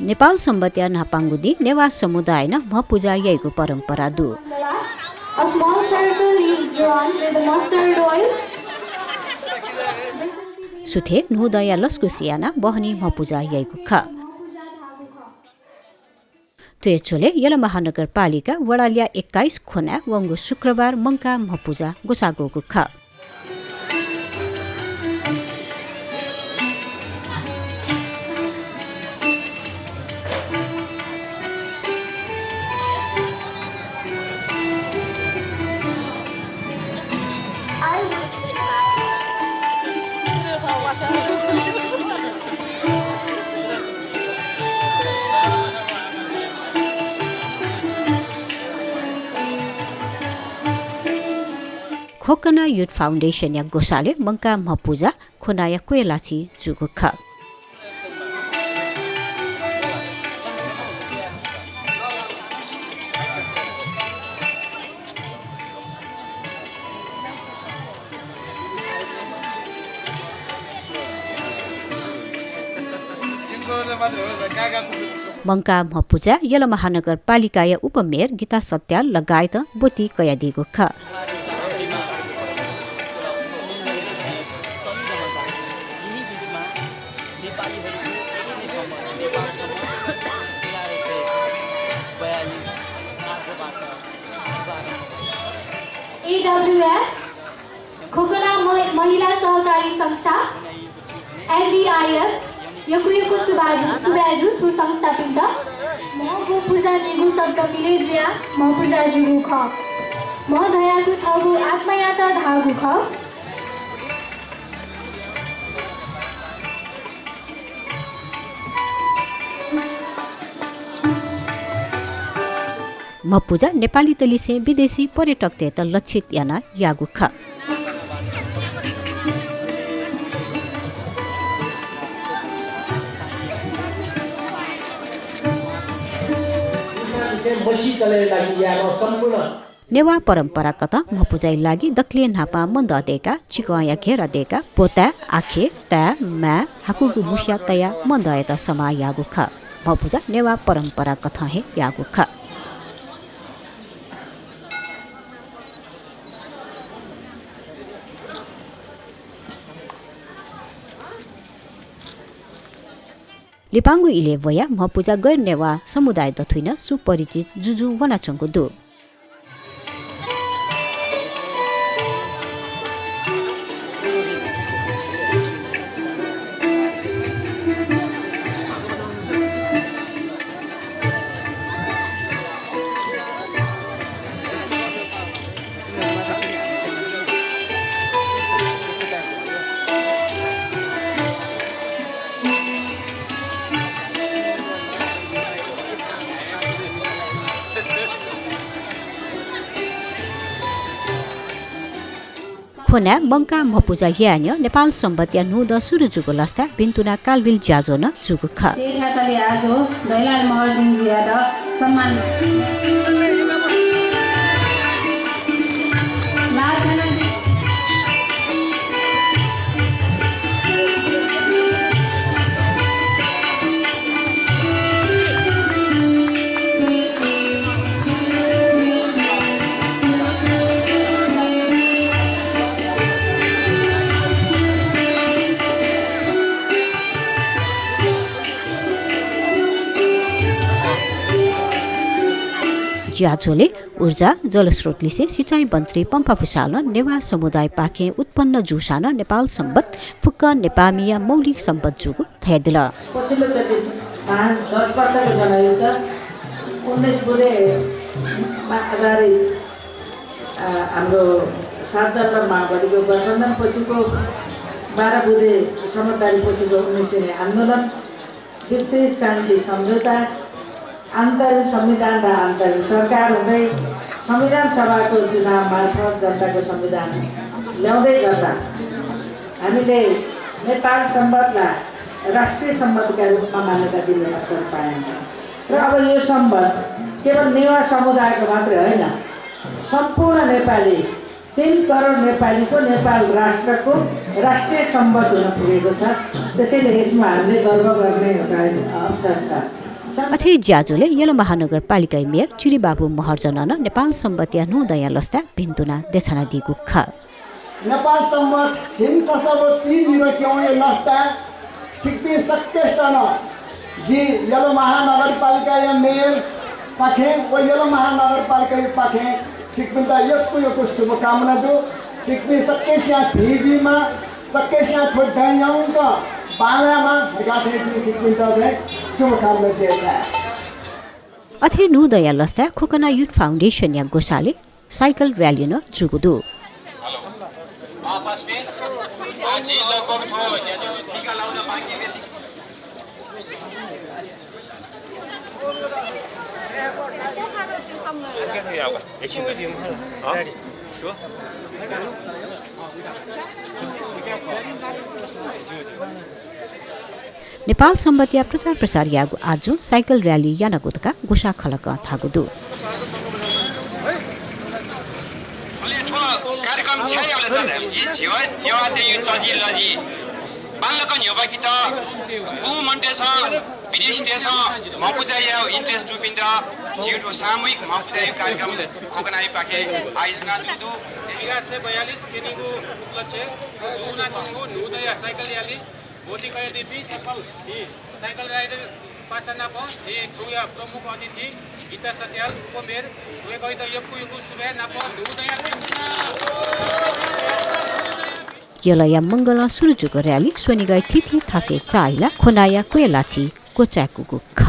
नेपाल सम्बत्या नापाङ्गुदी नेवा समुदाय न म पूजा यैको परम्परा दु A small circle is drawn with the mustard oil. सुथे नुदया लस्कु सियाना बहनी म पूजा यैको ख त्वेचोले यल महानगरपालिका वडालिया 21 खोना वंगु शुक्रबार मंका म पूजा गोसागोको ख खोकना युथ फाउन्डेसन या गोसाले मंका म पूजा खोनाया कोयलाची जुगु ख मंका म पूजा यल महानगरपालिका या उपमेयर गीता सत्याल लगायत बोती कया दिगु ख AWF खोकना महिला सहकारी संस्था NDIF यकुयको सुबाजु तु संस्थापित मको पूजा निगु शब्द मिलेजुया म पूजा जुगु ख म धयागु थगु आत्मयात धागु ख म पूजा नेपाली तलिसे विदेशी पर्यटक ते त लक्षित याना यागु ख नेवा परम्परागत म पूजाइ लागि दक्ले नापा मन्द देका चिकया घेर देका पोता आखे ता मा हाकुगु मुस्या तया मन्द एत समा यागु ख म पूजा नेवा परम्परागत हे यागु ख लिपाङ्गु इले वया म पूजा गैर नेवा समुदाय दथुइन सुपरिचित जुजु वनाचंगु दु खोना मंका म पूजा यान्य नेपाल सम्बत्या नुद सुरु जुगु लस्ता बिन्तुना कालबिल ज्याजो न जुगु ख देखा आजो दैलाल महल दिन ज्यादा सम्मान ज्याजोले ऊर्जा जलस्रोत लिसे सिंचाई मन्त्री पम्पा फुसाल नेवा समुदाय पाके उत्पन्न जुसान नेपाल सम्बत फुक्क नेपामिया मौलिक सम्बत जुगु थयदिल पछिल्लो चोटि 10 वर्षको जनयुद्ध 19 बुधे आधारित हाम्रो सातदल र माओवादीको गठबन्धन पछिको 12 बुधे समझदारी पछिको 19 आन्दोलन विस्तृत शान्ति सम्झौता आन्तरिक संविधान र आन्तरिक सरकार हुँदै संविधान सभाको चुनाव मार्फत जनताको संविधान ल्याउँदै गर्दा हामीले नेपाल सम्बन्धलाई राष्ट्रिय सम्बन्धका रूपमा मान्यता दिने अवसर पायौँ र अब यो सम्बन्ध केवल नेवा समुदायको मात्रै होइन सम्पूर्ण नेपाली 3 करोड नेपालीको नेपाल राष्ट्रको राष्ट्रिय सम्बन्ध हुन पुगेको छ। त्यसैले यसमा हामीले गर्व गर्ने एउटा अवसर छ। अथे ज्याजोले यलो महानगरपालिका मेयर चिरीबाबु महर्जन नेपाल सम्बतिया नुदया लस्ता बिन्दुना देछना दिगु ख नेपाल सम्बत छिन्छ सब तीनिरो क्यों ये लस्ता छिक्पी सक्केस्टन जी यलो महानगरपालिका या मेयर पाखे वो यलो महानगरपालिका पाखे छिक्पिन्दा यक्कु शुभकामना दो छिक्पी सक्केस्या भेजीमा सक्केस्या छोड्याउँका पालामा गाथे छिक्पिन्दा चाहिँ शुभकामना दिएका अथे नुदया लस्ता खोकना युथ फाउन्डेसन या गोसाले साइकल र्याली न जुगुदु आपस में आज ही लगभग थो जो टीका लाउन बाँकी है नेपाल सम्बतिया प्रचार प्रसार यागु आजु साइकल र्याली यानगुतका गोसा खलक थागुदु कार्यक्रम छ एउटा सधैँ यी जीवन नेवाते युद्धजी लजी बाल्लक न्योबाकी त उ मन्टेछ विदेशदेश मपुजाया इन्ट्रेस्ट रुपिन्द जिउटो सामूहिक मपुजाया कार्यक्रम खोकनाई पाखे आयोजना जुदु 1942 केनीको उपलक्ष्य जुना थङको नुदया साइकल र्याली भोलि कया देवी सफल थी साइकल राइडर पासना प जे खुया प्रमुख अतिथि गीता सत्याल उपमेयर वे कहि त यक्कु सुबे नाप नुदया यलया मंगल सुरुजुको र्याली सोनिगाई थिथि थासे चाइला खोनाया कोयलाची कोचाकुगु ख